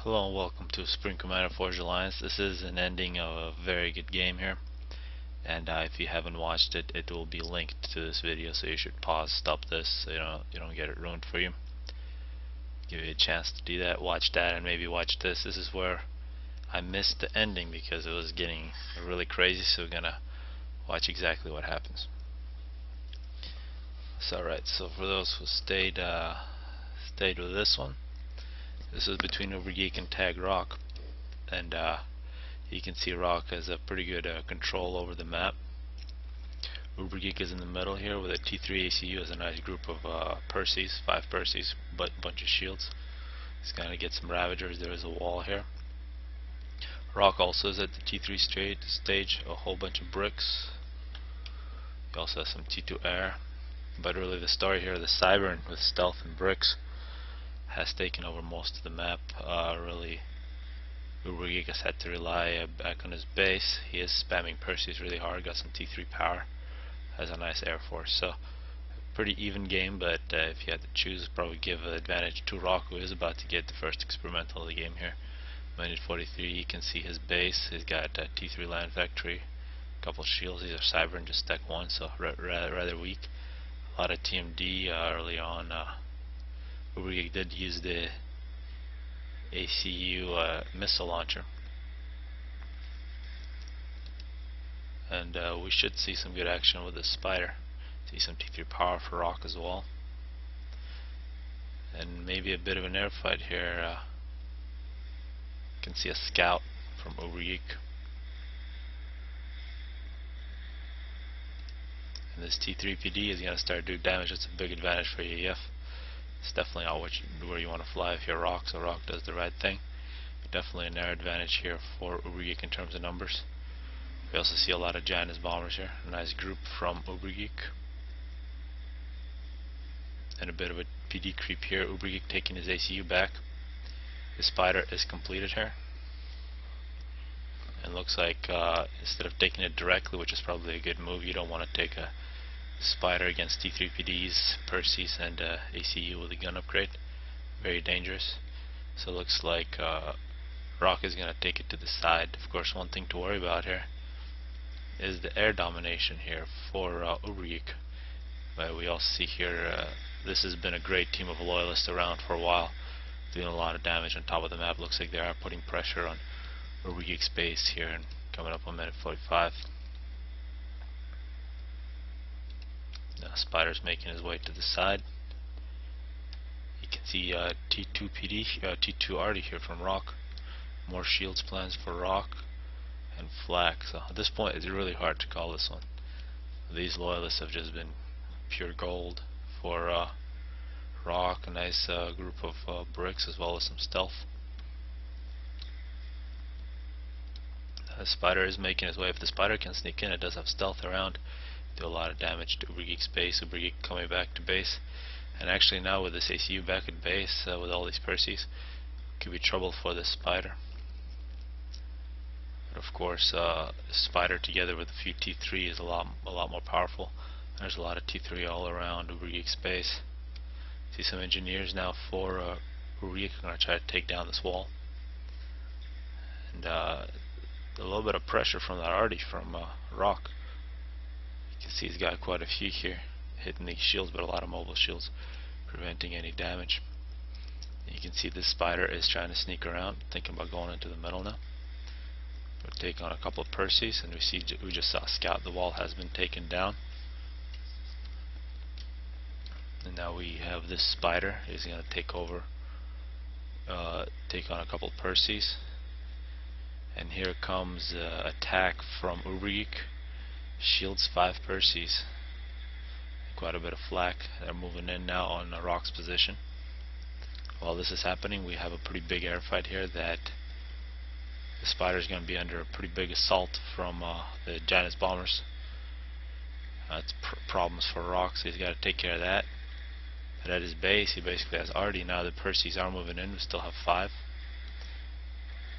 Hello and welcome to Spring Commander Forge Alliance. This is an ending of a very good game here, and if you haven't watched it, it will be linked to this video, so you should pause, stop this, so you don't get it ruined for you. Give you a chance to do that, watch that, and maybe watch this. This is where I missed the ending because it was getting really crazy, so we're gonna watch exactly what happens. So alright, so for those who stayed with this one, this is between Overgeek and Tag Rock, and you can see Rock has a pretty good control over the map. Overgeek is in the middle here with a T3 ACU as a nice group of Percies, 5 Percies, but bunch of shields. He's gonna get some Ravagers. There is a wall here. Rock also is at the T3 stage, a whole bunch of bricks. He also has some T2 air, but really the story here, the Cybern with stealth and bricks, has taken over most of the map. Really, Overgeek has had to rely back on his base. He is spamming Perseus really hard, got some T3 power, has a nice air force. So, pretty even game, but if you had to choose, probably give the advantage to Rock, who is about to get the first experimental of the game here. Minute 43, you can see his base. He's got a T3 land factory, a couple shields. These are Cybern, just stack 1, so rather weak. A lot of TMD early on. Overgeek did use the ACU missile launcher, and we should see some good action with the Spider. See some T3 power for Rock as well, and maybe a bit of an air fight here. You can see a scout from Overgeek, and this T3 PD is going to start doing damage. That's a big advantage for AEF. It's definitely not where you want to fly if you're Rock, so Rock does the right thing. Definitely an air advantage here for Overgeek in terms of numbers. We also see a lot of Janus bombers here. A nice group from Overgeek. And a bit of a PD creep here. Overgeek taking his ACU back. His Spider is completed here. And looks like instead of taking it directly, which is probably a good move, you don't want to take a Spider against T3 PDs, Perseus, and ACU with a gun upgrade. Very dangerous. So it looks like Rock is going to take it to the side. Of course, one thing to worry about here is the air domination here for Overgeek. But we also see here this has been a great team of loyalists around for a while, doing a lot of damage on top of the map. Looks like they are putting pressure on Overgeek's base here, and coming up on minute 45. Spider's making his way to the side. You can see T2 PD, T2 already here from Rock. More shields plans for Rock and Flak. So at this point it's really hard to call this one. These loyalists have just been pure gold for Rock. A nice group of bricks as well as some stealth. The Spider is making his way. If the Spider can sneak in, it does have stealth around. Do a lot of damage to Overgeek's base. Overgeek coming back to base, and actually now with this ACU back at base with all these Perseus, could be trouble for this Spider. But of course, Spider together with a few T3 is a lot more powerful. There's a lot of T3 all around Overgeek's base. See some engineers now for Overgeek. I'm going to try to take down this wall, and a little bit of pressure from that already from Rock. You can see he's got quite a few here hitting these shields, but a lot of mobile shields preventing any damage. You can see this Spider is trying to sneak around, thinking about going into the middle now. We'll take on a couple of Perseus, and we just saw Scout. The wall has been taken down, and now we have this Spider. He's going to take over, take on a couple of Perseus, and here comes attack from Overgeek. Shields 5 Perseus. Quite a bit of flak. They're moving in now on Rock's position. While this is happening, we have a pretty big air fight here that the Spider is going to be under a pretty big assault from the Janus bombers. That's problems for Rock, so he's got to take care of that. But at his base, he basically has already now the Perseus are moving in. We still have 5.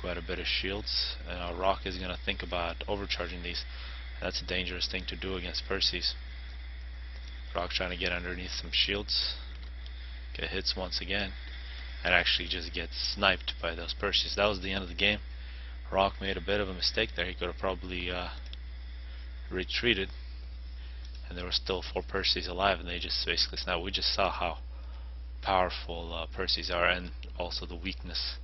Quite a bit of shields. Rock is going to think about overcharging these. That's a dangerous thing to do against Perseus. Rock trying to get underneath some shields. Get hits once again. and actually just gets sniped by those Perseus. That was the end of the game. Rock made a bit of a mistake there. He could have probably retreated, and there were still 4 Perseus alive, and they just basically snapped. We just saw how powerful Perseus are, and also the weakness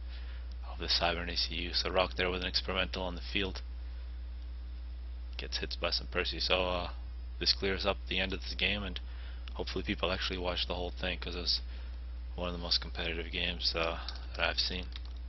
of the Cybern ACU. So Rock there with an experimental on the field gets hit by some Perseus. So this clears up the end of this game, and hopefully people actually watch the whole thing, because it was one of the most competitive games that I've seen.